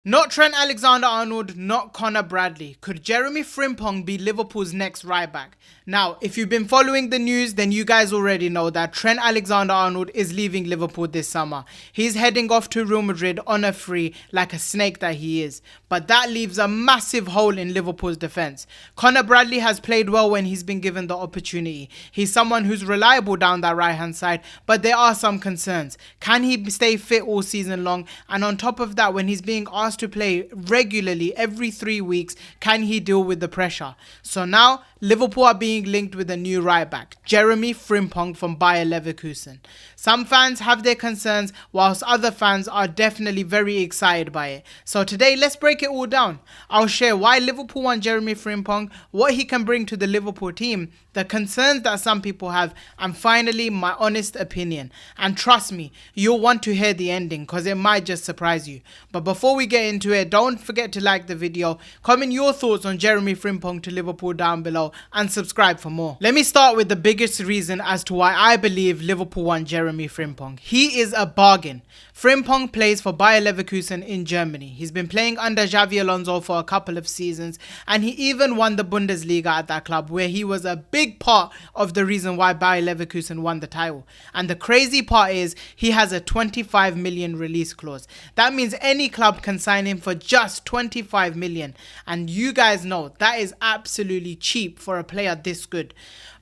Not Trent Alexander-Arnold, not Conor Bradley. Could Jeremie Frimpong be Liverpool's next right back? Now, if you've been following the news, then you guys already know that Trent Alexander-Arnold is leaving Liverpool this summer. He's heading off to Real Madrid on a free like a snake that he is. But that leaves a massive hole in Liverpool's defence. Conor Bradley has played well when he's been given the opportunity. He's someone who's reliable down that right-hand side, but there are some concerns. Can he stay fit all season long? And on top of that, when he's being asked to play regularly every 3 weeks, can he deal with the pressure? So now Liverpool are being linked with a new right back, Jeremie Frimpong from Bayer Leverkusen. Some fans have their concerns, whilst other fans are definitely very excited by it. So today, let's break it all down. I'll share why Liverpool want Jeremie Frimpong, what he can bring to the Liverpool team, the concerns that some people have, and finally my honest opinion. And trust me, you'll want to hear the ending because it might just surprise you. But before we get into it, don't forget to like the video, comment your thoughts on Jeremie Frimpong to Liverpool down below, and subscribe for more. Let me start with the biggest reason as to why I believe Liverpool want Jeremie Frimpong. He is a bargain. Frimpong plays for Bayer Leverkusen in Germany. He's been playing under Xavi Alonso for a couple of seasons, and he even won the Bundesliga at that club, where he was a big part of the reason why Bayer Leverkusen won the title. And the crazy part is he has a 25 million release clause. That means any club can sign him for just 25 million. And you guys know that is absolutely cheap for a player this good.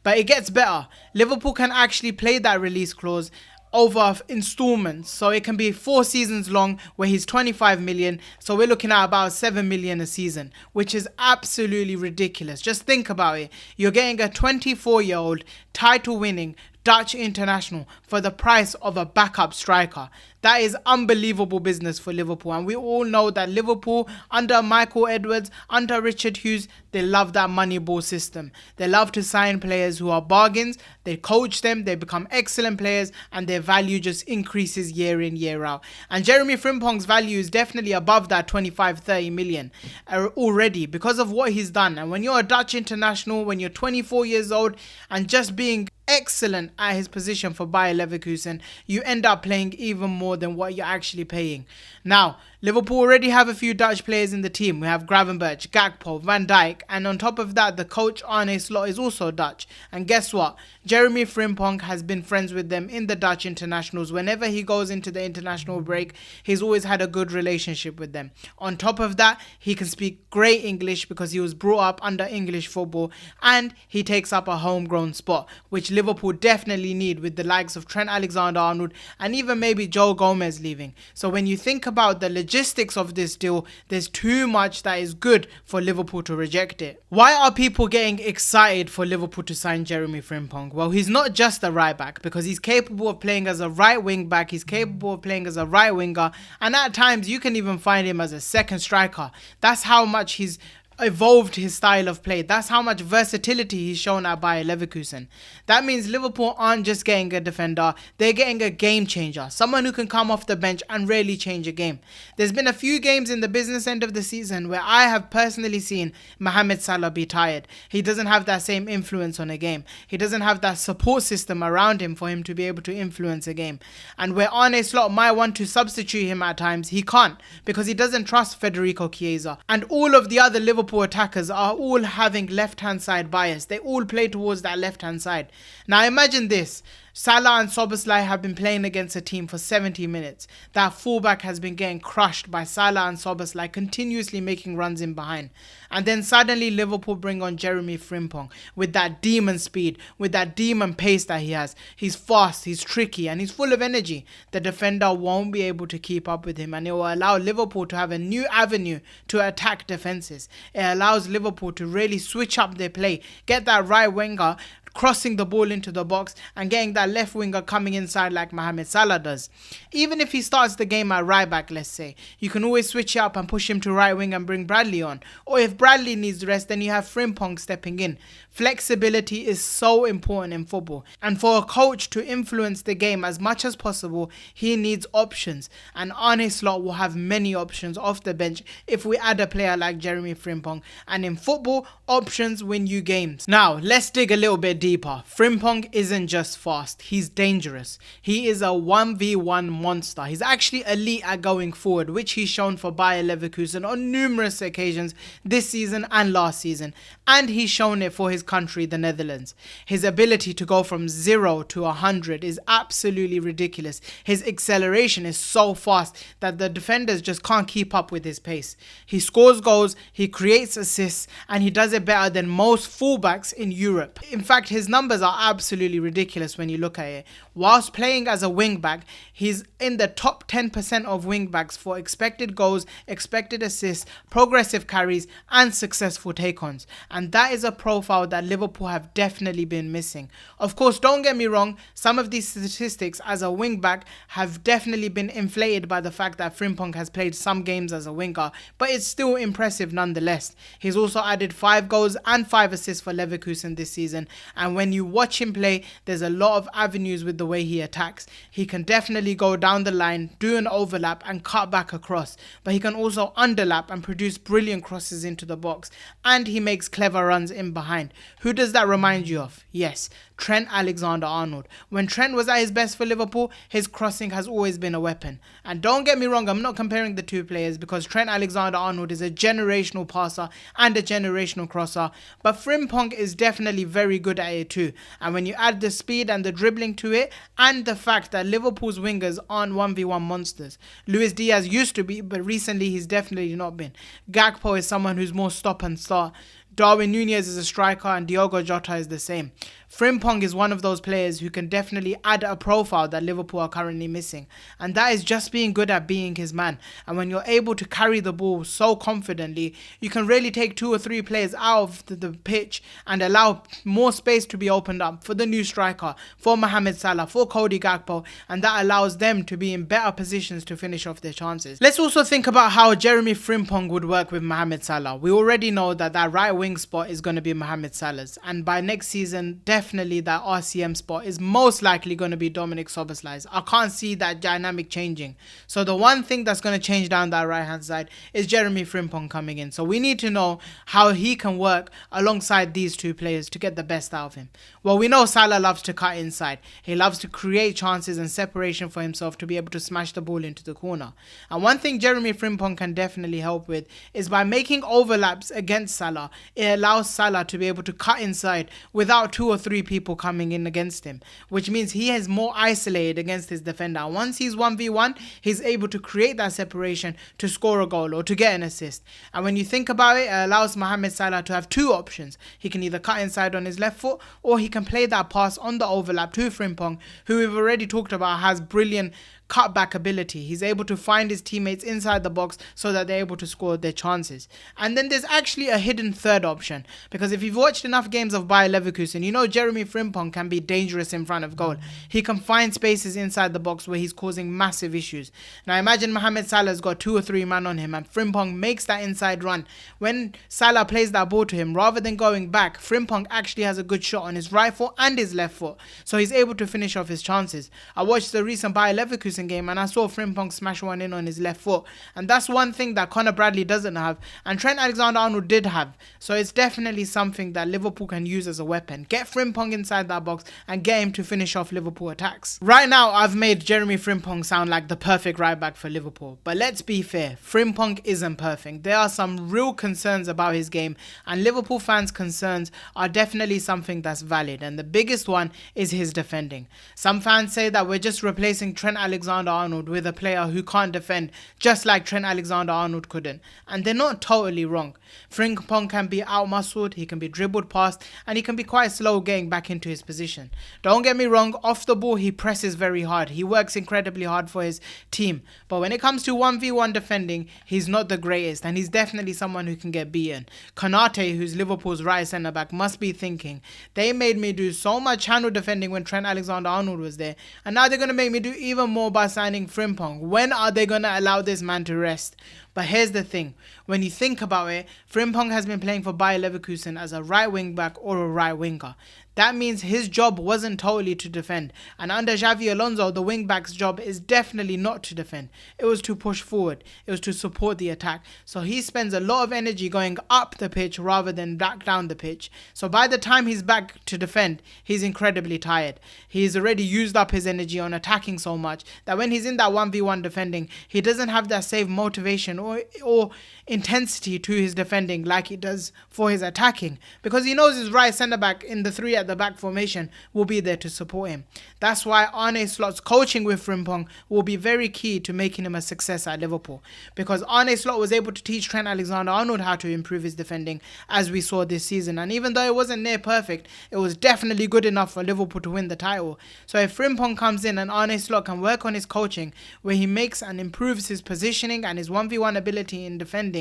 But it gets better. Liverpool can actually play that release clause over installments, so it can be 4 seasons long where he's 25 million, so we're looking at about 7 million a season, which is absolutely ridiculous. Just think about it. You're getting a 24-year-old title winning Dutch international for the price of a backup striker. That is unbelievable business for Liverpool, and we all know that Liverpool under Michael Edwards, under Richard Hughes, they love that money ball system. They love to sign players who are bargains, they coach them, they become excellent players, and their value just increases year in, year out. And Jeremie Frimpong's value is definitely above that 25-30 million already because of what he's done. And when you're a Dutch international, when you're 24 years old and just being excellent at his position for Bayer Leverkusen, you end up playing even more than what you're actually paying. Now, Liverpool already have a few Dutch players in the team. We have Gravenberch, Gakpo, Van Dijk, and on top of that, the coach Arne Slot is also Dutch. And guess what? Jeremie Frimpong has been friends with them in the Dutch internationals. Whenever he goes into the international break, he's always had a good relationship with them. On top of that, he can speak great English because he was brought up under English football, and he takes up a homegrown spot, which Liverpool definitely need with the likes of Trent Alexander-Arnold and even maybe Joe Gomez leaving. So when you think about the logistics of this deal, there's too much that is good for Liverpool to reject it. Why are people getting excited for Liverpool to sign Jeremie Frimpong? Well, he's not just a right back, because he's capable of playing as a right wing back, he's capable of playing as a right winger, and at times you can even find him as a second striker. That's how much he's evolved his style of play. That's how much versatility he's shown at Bayer Leverkusen. That means Liverpool aren't just getting a defender, they're getting a game changer, someone who can come off the bench and really change a game. There's been a few games in the business end of the season where I have personally seen Mohamed Salah be tired. He doesn't have that same influence on a game. He doesn't have that support system around him for him to be able to influence a game. And where Arne Slot might want to substitute him at times, he can't, because he doesn't trust Federico Chiesa. And all of the other Liverpool attackers are all having left-hand side bias. They all play towards that left-hand side. Now imagine this. Salah and Szoboszlai have been playing against a team for 70 minutes. That fullback has been getting crushed by Salah and Szoboszlai, continuously making runs in behind. And then suddenly Liverpool bring on Jeremie Frimpong with that demon speed, with that demon pace that he has. He's fast, he's tricky, and he's full of energy. The defender won't be able to keep up with him, and it will allow Liverpool to have a new avenue to attack defenses. It allows Liverpool to really switch up their play, get that right winger crossing the ball into the box and getting that left winger coming inside like Mohamed Salah does. Even if he starts the game at right back, let's say, you can always switch it up and push him to right wing and bring Bradley on. Or if Bradley needs rest, then you have Frimpong stepping in. Flexibility is so important in football, and for a coach to influence the game as much as possible, he needs options, and Arne Slot will have many options off the bench if we add a player like Jeremie Frimpong. And in football, options win you games. Now let's dig a little bit bit deeper. Frimpong isn't just fast, he's dangerous. He is a 1v1 monster. He's actually elite at going forward, which he's shown for Bayer Leverkusen on numerous occasions this season and last season. And he's shown it for his country, the Netherlands. His ability to go from 0 to 100 is absolutely ridiculous. His acceleration is so fast that the defenders just can't keep up with his pace. He scores goals, he creates assists, and he does it better than most fullbacks in Europe. In fact, his numbers are absolutely ridiculous when you look at it. Whilst playing as a wing-back, he's in the top 10% of wing-backs for expected goals, expected assists, progressive carries, and successful take-ons. And that is a profile that Liverpool have definitely been missing. Of course, don't get me wrong, some of these statistics as a wing-back have definitely been inflated by the fact that Frimpong has played some games as a winger, but it's still impressive nonetheless. He's also added 5 goals and 5 assists for Leverkusen this season, and when you watch him play, there's a lot of avenues with the way he attacks. He can definitely go down the line, do an overlap and cut back across, but he can also underlap and produce brilliant crosses into the box, and he makes clever runs in behind. Who does that remind you of? Yes, Trent Alexander-Arnold. When Trent was at his best for Liverpool, his crossing has always been a weapon. And don't get me wrong, I'm not comparing the two players because Trent Alexander-Arnold is a generational passer and a generational crosser, but Frimpong is definitely very good at it too. And when you add the speed and the dribbling to it, and the fact that Liverpool's wingers aren't 1v1 monsters. Luis Diaz used to be, but recently he's definitely not been. Gakpo is someone who's more stop and start. Darwin Núñez is a striker and Diogo Jota is the same. Frimpong is one of those players who can definitely add a profile that Liverpool are currently missing, and that is just being good at being his man. And when you're able to carry the ball so confidently, you can really take 2 or 3 players out of the pitch and allow more space to be opened up for the new striker, for Mohamed Salah, for Cody Gakpo, and that allows them to be in better positions to finish off their chances. Let's also think about how Jeremie Frimpong would work with Mohamed Salah. We already know that right wing spot is going to be Mohamed Salah's, and by next season definitely that RCM spot is most likely going to be Dominic Szoboszlai's. I can't see that dynamic changing. So the one thing that's going to change down that right hand side is Jeremie Frimpong coming in. So we need to know how he can work alongside these two players to get the best out of him. Well, we know Salah loves to cut inside. He loves to create chances and separation for himself to be able to smash the ball into the corner. And one thing Jeremie Frimpong can definitely help with is by making overlaps against Salah. It allows Salah to be able to cut inside without 2 or 3 people coming in against him, which means he is more isolated against his defender. Once he's 1v1, he's able to create that separation to score a goal or to get an assist. And when you think about it, it allows Mohamed Salah to have 2 options. He can either cut inside on his left foot, or he can play that pass on the overlap to Frimpong, who we've already talked about has brilliant cutback ability. He's able to find his teammates inside the box so that they're able to score their chances. And then there's actually a hidden third option, because if you've watched enough games of Bayer Leverkusen, you know Jeremie Frimpong can be dangerous in front of goal. He can find spaces inside the box where he's causing massive issues. Now imagine Mohamed Salah's got 2 or 3 men on him and Frimpong makes that inside run. When Salah plays that ball to him, rather than going back, Frimpong actually has a good shot on his right foot and his left foot, so he's able to finish off his chances. I watched the recent Bayer Leverkusen game and I saw Frimpong smash one in on his left foot, and that's one thing that Conor Bradley doesn't have and Trent Alexander-Arnold did have. So it's definitely something that Liverpool can use as a weapon. Get Frimpong inside that box and get him to finish off Liverpool attacks. Right now I've made Jeremie Frimpong sound like the perfect right back for Liverpool, but let's be fair, Frimpong isn't perfect. There are some real concerns about his game, and Liverpool fans' concerns are definitely something that's valid, and the biggest one is his defending. Some fans say that we're just replacing Trent Alexander-Arnold with a player who can't defend, just like Trent Alexander-Arnold couldn't, and they're not totally wrong. Frimpong can be out-muscled, he can be dribbled past, and he can be quite slow getting back into his position. Don't get me wrong, off the ball he presses very hard, he works incredibly hard for his team, but when it comes to 1v1 defending, he's not the greatest, and he's definitely someone who can get beaten. Konate, who's Liverpool's right centre-back, must be thinking, they made me do so much handle defending when Trent Alexander-Arnold was there, and now they're going to make me do even more by signing Frimpong. When are they going to allow this man to rest? But here's the thing, when you think about it, Frimpong has been playing for Bayer Leverkusen as a right wing back or a right winger. That means his job wasn't totally to defend, and under Xavi Alonso, the wing back's job is definitely not to defend. It was to push forward, it was to support the attack. So he spends a lot of energy going up the pitch rather than back down the pitch. So by the time he's back to defend, he's incredibly tired. He's already used up his energy on attacking so much that when he's in that 1v1 defending, he doesn't have that same motivation or intensity to his defending like he does for his attacking, because he knows his right centre back in the three at the back formation will be there to support him. That's why Arne Slot's coaching with Frimpong will be very key to making him a success at Liverpool, because Arne Slot was able to teach Trent Alexander-Arnold how to improve his defending, as we saw this season, and even though it wasn't near perfect, it was definitely good enough for Liverpool to win the title. So if Frimpong comes in and Arne Slot can work on his coaching, where he makes and improves his positioning and his 1v1 ability in defending,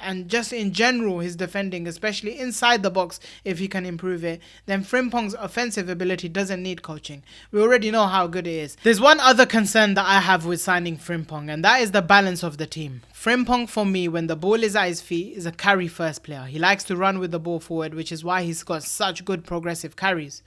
and just in general his defending, especially inside the box, if he can improve it, then Frimpong's offensive ability doesn't need coaching. We already know how good it is. There's one other concern that I have with signing Frimpong, and that is the balance of the team. Frimpong, for me, when the ball is at his feet, is a carry first player. He likes to run with the ball forward, which is why he's got such good progressive carries.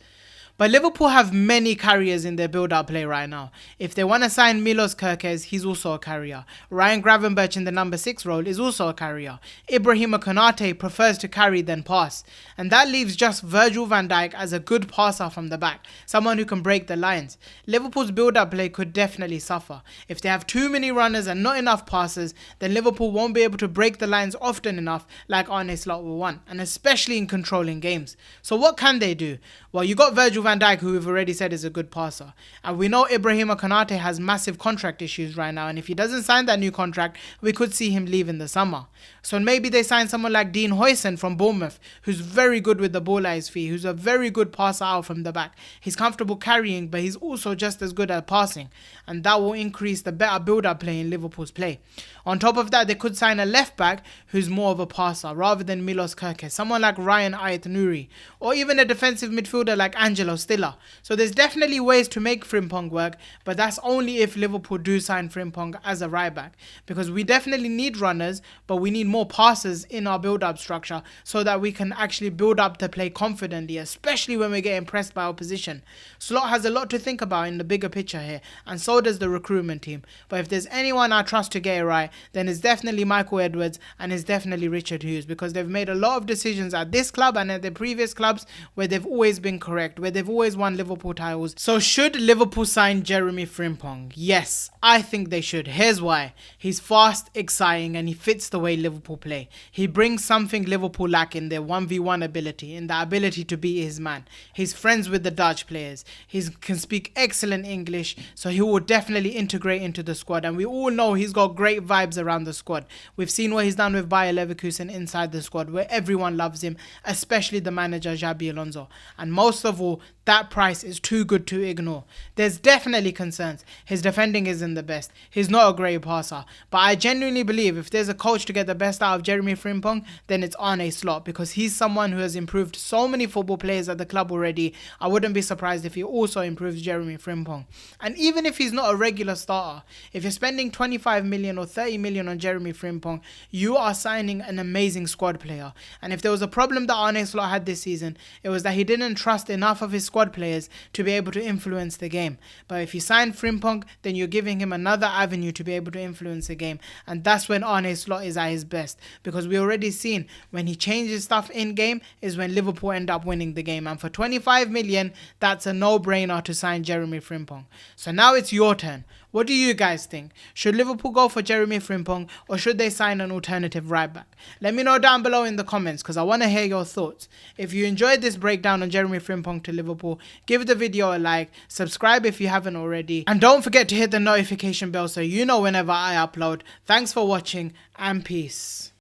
But Liverpool have many carriers in their build-up play right now. If they want to sign Milos Kerkez, he's also a carrier. Ryan Gravenberch in the number 6 role is also a carrier. Ibrahima Konate prefers to carry than pass. And that leaves just Virgil van Dijk as a good passer from the back, someone who can break the lines. Liverpool's build-up play could definitely suffer. If they have too many runners and not enough passes, then Liverpool won't be able to break the lines often enough like Arne Slot will want, and especially in controlling games. So what can they do? Well, you got Virgil van Dijk, who we've already said is a good passer. And we know Ibrahima Konate has massive contract issues right now, and if he doesn't sign that new contract, we could see him leave in the summer. So maybe they sign someone like Dean Huijsen from Bournemouth, who's very good with the ball at his feet, who's a very good passer out from the back. He's comfortable carrying, but he's also just as good at passing, and that will increase the better build-up play in Liverpool's play. On top of that, they could sign a left-back who's more of a passer rather than Milos Kerkez, someone like Ryan Ait-Nouri, or even a defensive midfielder like Angelo Stiller. So there's definitely ways to make Frimpong work, but that's only if Liverpool do sign Frimpong as a right back, because we definitely need runners, but we need more passes in our build-up structure so that we can actually build up the play confidently, especially when we get impressed by opposition. Slot has a lot to think about in the bigger picture here, and so does the recruitment team. But if there's anyone I trust to get it right, then it's definitely Michael Edwards and it's definitely Richard Hughes, because they've made a lot of decisions at this club and at their previous clubs where they've always been correct, where they've always won Liverpool titles. So should Liverpool sign Jeremie Frimpong? Yes, I think they should. Here's why. He's fast, exciting, and he fits the way Liverpool play. He brings something Liverpool lack in their 1v1 ability, in the ability to beat his man. He's friends with the Dutch players. He can speak excellent English, so he will definitely integrate into the squad, and we all know he's got great vibes around the squad. We've seen what he's done with Bayer Leverkusen inside the squad, where everyone loves him, especially the manager Xabi Alonso. And most of all, that price is too good to ignore. There's definitely concerns. His defending isn't the best. He's not a great passer. But I genuinely believe if there's a coach to get the best out of Jeremie Frimpong, then it's Arne Slot, because he's someone who has improved so many football players at the club already. I wouldn't be surprised if he also improves Jeremie Frimpong. And even if he's not a regular starter, if you're spending 25 million or 30 million on Jeremie Frimpong, you are signing an amazing squad player. And if there was a problem that Arne Slot had this season, it was that he didn't trust enough of his squad players to be able to influence the game. But if you sign Frimpong, then you're giving him another avenue to be able to influence the game, and that's when Arne Slot is at his best, because we already seen when he changes stuff in game is when Liverpool end up winning the game. And for 25 million, that's a no-brainer to sign Jeremie Frimpong. So now it's your turn. What do you guys think? Should Liverpool go for Jeremie Frimpong, or should they sign an alternative right back? Let me know down below in the comments, because I want to hear your thoughts. If you enjoyed this breakdown on Jeremie Frimpong to Liverpool, give the video a like, subscribe if you haven't already, and don't forget to hit the notification bell so you know whenever I upload. Thanks for watching, and peace.